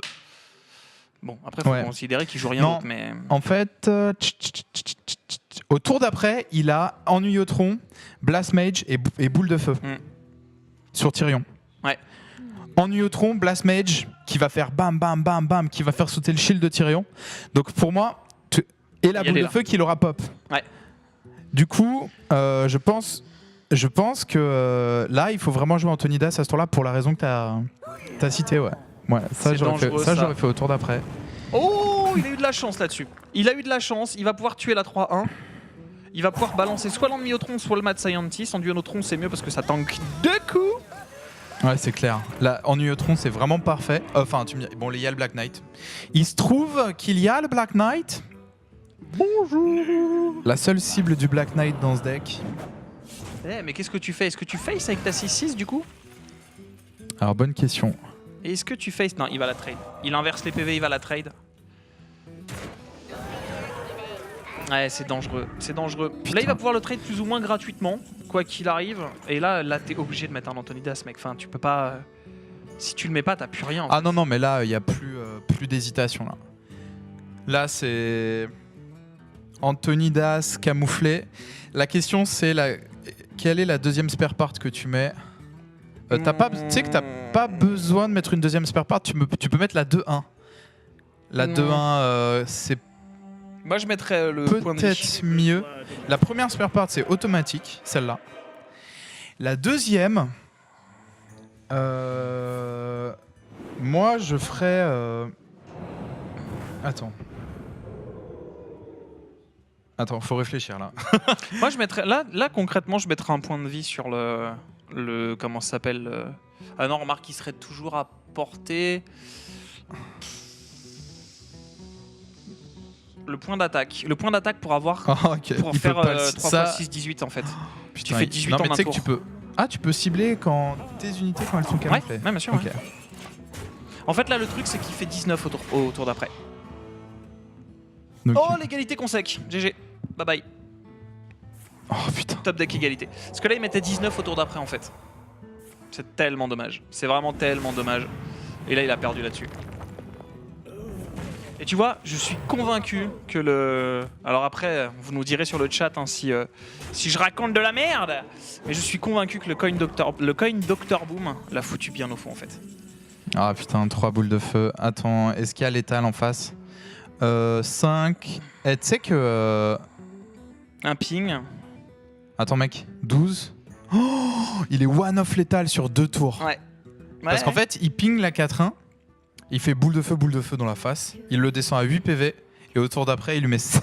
Bon, après, il faut considérer qu'il joue rien Non. d'autre, mais... En fait, au tour d'après, il a Ennuyotron, Blast Mage et boule de feu sur Tyrion. Ouais. Ennuyotron, Blast Mage, qui va faire bam, bam, bam, bam, qui va faire sauter le shield de Tyrion. Donc pour moi, et la boule de feu qu'il aura pop. Ouais. Du coup, je pense que là, il faut vraiment jouer Antonidas à ce tour-là pour la raison que t'as cité, ouais. Ouais, ça j'aurais fait au tour d'après. Oh, il a eu de la chance là-dessus. Il a eu de la chance, il va pouvoir tuer la 3-1. Il va pouvoir balancer soit l'Ennuyotron, soit le Mad Scientist. Ennuyotron, c'est mieux parce que ça tank 2 coups. Ouais, c'est clair. Là, Ennuyotron, c'est vraiment parfait. Enfin, tu me dis, bon, il y a le Black Knight. Il se trouve qu'il y a le Black Knight. Bonjour. La seule cible du Black Knight dans ce deck. Eh, mais qu'est-ce que tu fais? Est-ce que tu face avec ta 6-6 du coup? Alors, bonne question. Et est-ce que tu face? Non, il va la trade. Il inverse les PV, il va la trade. Ouais, c'est dangereux. C'est dangereux. Là, il va pouvoir le trade plus ou moins gratuitement, quoi qu'il arrive. Et là, t'es obligé de mettre un Antonidas, mec. Enfin, tu peux pas... Si tu le mets pas, t'as plus rien. Ah non, non, mais là, il n'y a plus d'hésitation. Là, c'est Antonidas camouflé. La question, c'est quelle est la deuxième spare part que tu mets? Tu sais que t'as pas besoin de mettre une deuxième spare part, tu peux mettre la 2-1. La 2-1, c'est moi, je mettrais le point de vie. peut-être mieux. La première spare part, c'est automatique, celle-là. La deuxième, moi, je ferais... Attends, faut réfléchir là. Moi, je mettrais... Là, concrètement, je mettrais un point de vie sur le comment ça s'appelle Ah non, remarque, il serait toujours à portée. Le point d'attaque. Le point d'attaque pour avoir... Pour il faire peut pas 3 x 6, 18 en fait. Putain, tu fais 18 non, en mais un tu sais que tour. tu peux cibler tes unités quand elles sont camouflées. Ouais, bien sûr. Okay. Ouais. En fait, là, le truc, c'est qu'il fait 19 au tour d'après. Donc, oh, l'égalité consec. GG. Bye bye. Oh putain. Top deck égalité. Parce que là, il mettait 19 au tour d'après, en fait. C'est tellement dommage. C'est vraiment tellement dommage. Et là, il a perdu là-dessus. Et tu vois, je suis convaincu que le... Alors après, vous nous direz sur le chat hein, si je raconte de la merde. Mais je suis convaincu que le coin Doctor Boom l'a foutu bien au fond, en fait. Ah putain, 3 boules de feu. Attends, est-ce qu'il y a l'étal en face 5. Et tu sais que... Un ping. Attends mec, 12. Oh, il est one-off létal sur 2 tours. Ouais. Parce qu'en fait, il ping la 4-1. Il fait boule de feu dans la face. Il le descend à 8 PV. Et au tour d'après, il lui met 7.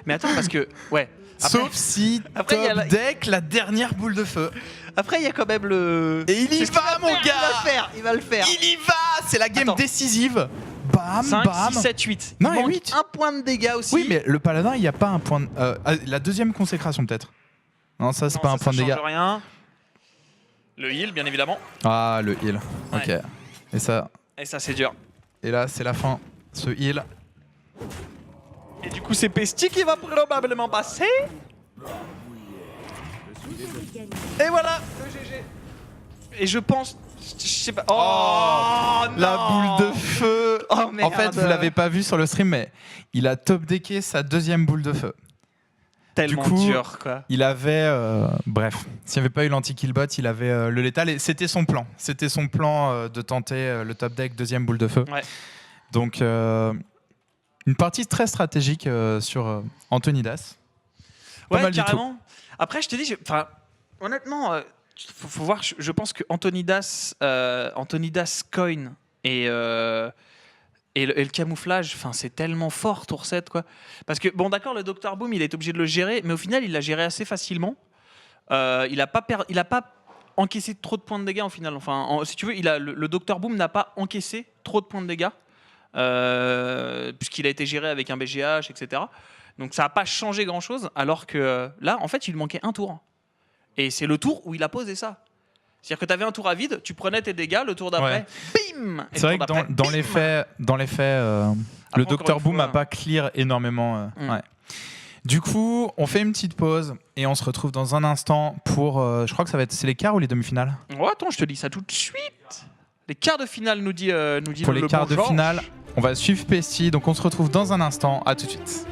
Mais attends, parce que... Ouais. Après, sauf si après, top deck la dernière boule de feu. Après, il y a quand même le... Et il y va, mon gars. Il va le faire. Il y va. C'est la game décisive. Bam, 5, bam. 6, 7, 8. Non, il manque 8. un point de dégâts aussi. Oui, mais le paladin, il n'y a pas un point... la deuxième consécration, peut-être. Non, ça, c'est pas un point de dégâts. Ça change rien. Le heal, bien évidemment. Ah, le heal. Ok. Ouais. Et ça, c'est dur. et là, c'est la fin. Ce heal. Et du coup, c'est Pesti qui va probablement passer. Et voilà, le GG. Et je pense... Je sais pas... Oh, la non. boule de feu. Oh, merde. En fait, vous l'avez pas vu sur le stream, mais il a top decké sa deuxième boule de feu. Tellement du coup, dur, quoi. Il avait... bref, s'il n'y avait pas eu l'anti-killbot, il avait le létal. Et c'était son plan. C'était son plan de tenter le top deck deuxième boule de feu. Ouais. Donc, une partie très stratégique sur Antonidas. Pas Ouais, mal du carrément. Après, je te dis, honnêtement, faut voir, je pense que Antonidas Coin et le camouflage, c'est tellement fort tour 7 quoi. Parce que bon d'accord, le Dr Boom il est obligé de le gérer, mais au final il l'a géré assez facilement. Il a pas encaissé trop de points de dégâts au final. Si tu veux, le Dr Boom n'a pas encaissé trop de points de dégâts puisqu'il a été géré avec un BGH, etc. Donc ça n'a pas changé grand chose. Alors que là, en fait, il lui manquait un tour. Et c'est le tour où il a posé ça. C'est-à-dire que tu avais un tour à vide, tu prenais tes dégâts, le tour d'après, bim. C'est vrai que dans les faits, le Dr Boom n'a pas clear énormément. Ouais. Du coup, on fait une petite pause et on se retrouve dans un instant pour. Je crois que c'est les quarts ou les demi-finales. Oh, attends, je te dis ça tout de suite. Les quarts de finale nous dit. Pour les quarts de finale, on va suivre Pesty. Donc on se retrouve dans un instant. À tout de suite.